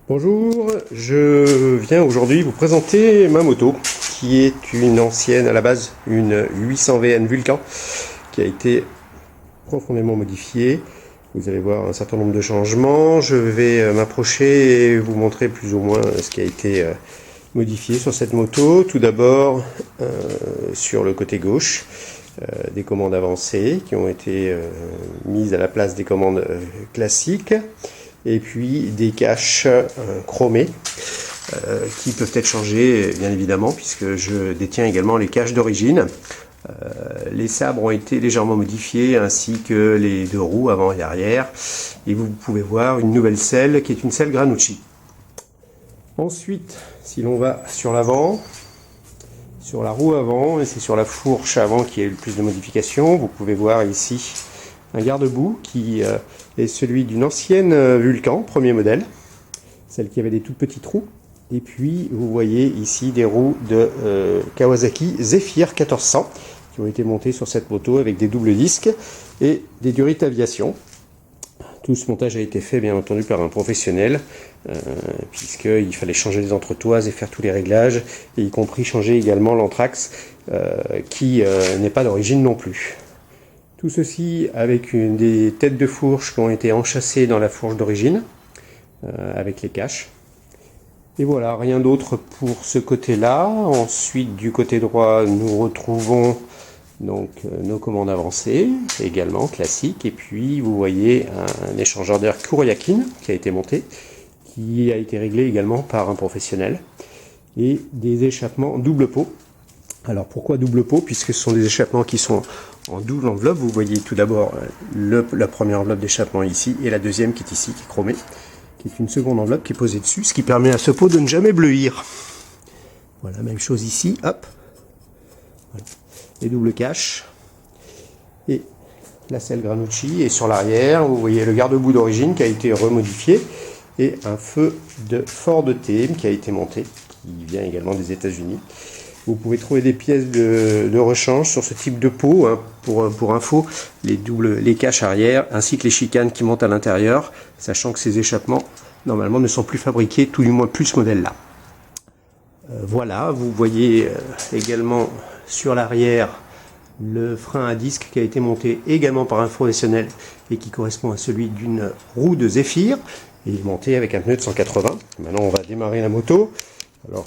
Bonjour, je viens aujourd'hui vous présenter ma moto qui est une ancienne à la base, une 800 VN Vulcan qui a été profondément modifiée. Vous allez voir un certain nombre de changements. Je vais m'approcher et vous montrer plus ou moins ce qui a été modifié sur cette moto. Tout d'abord sur le côté gauche, des commandes avancées qui ont été mises à la place des commandes classiques. Et puis des caches chromées qui peuvent être changées bien évidemment puisque je détiens également les caches d'origine. Les sabres ont été légèrement modifiés ainsi que les deux roues avant et arrière, et vous pouvez voir une nouvelle selle qui est une selle Granucci. Ensuite, si l'on va sur l'avant, sur la roue avant, et c'est sur la fourche avant qu'il y a eu le plus de modifications, vous pouvez voir ici un garde-boue qui est celui d'une ancienne Vulcan, premier modèle, celle qui avait des tout petits trous. Et puis vous voyez ici des roues de Kawasaki Zephyr 1400 qui ont été montées sur cette moto avec des doubles disques et des Durit Aviation. Tout ce montage a été fait bien entendu par un professionnel puisqu'il fallait changer les entretoises et faire tous les réglages, et y compris changer également l'anthrax qui n'est pas d'origine non plus. Tout ceci avec des têtes de fourche qui ont été enchâssées dans la fourche d'origine, avec les caches. Et voilà, rien d'autre pour ce côté-là. Ensuite, du côté droit, nous retrouvons donc nos commandes avancées, également classiques. Et puis, vous voyez un échangeur d'air Kuroyakin qui a été monté, qui a été réglé également par un professionnel. Et des échappements double pot. Alors pourquoi double pot? Puisque ce sont des échappements qui sont en double enveloppe. Vous voyez tout d'abord la première enveloppe d'échappement ici et la deuxième qui est ici, qui est chromée, qui est une seconde enveloppe qui est posée dessus, ce qui permet à ce pot de ne jamais bleuir. Voilà, même chose ici, hop. Voilà. Les doubles caches et la selle Granucci. Et sur l'arrière, vous voyez le garde-boue d'origine qui a été remodifié et un feu de Ford T qui a été monté, qui vient également des États-Unis. Vous pouvez trouver des pièces de rechange sur ce type de pot, hein, pour info, les caches arrière ainsi que les chicanes qui montent à l'intérieur, sachant que ces échappements normalement ne sont plus fabriqués, tout du moins plus ce modèle-là. Voilà, vous voyez également sur l'arrière le frein à disque qui a été monté également par un professionnel et qui correspond à celui d'une roue de Zephyr, et monté avec un pneu de 180. Maintenant on va démarrer la moto. Alors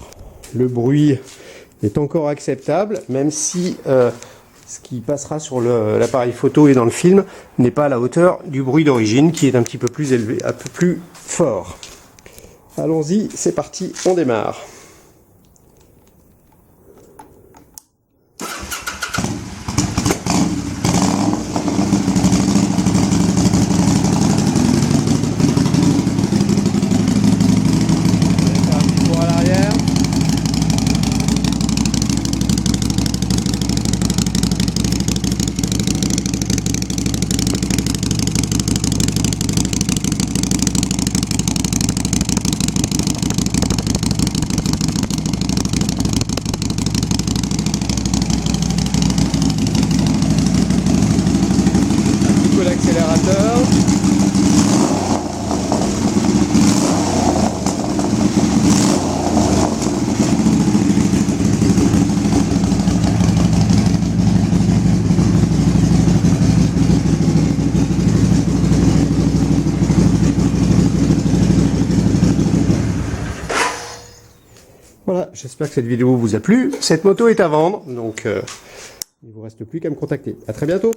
le bruit est encore acceptable, même si ce qui passera sur l'appareil photo et dans le film n'est pas à la hauteur du bruit d'origine, qui est un petit peu plus élevé, un peu plus fort. Allons-y, c'est parti, on démarre. L'accélérateur. Voilà, j'espère que cette vidéo vous a plu. Cette moto est à vendre, donc il ne vous reste plus qu'à me contacter. À très bientôt.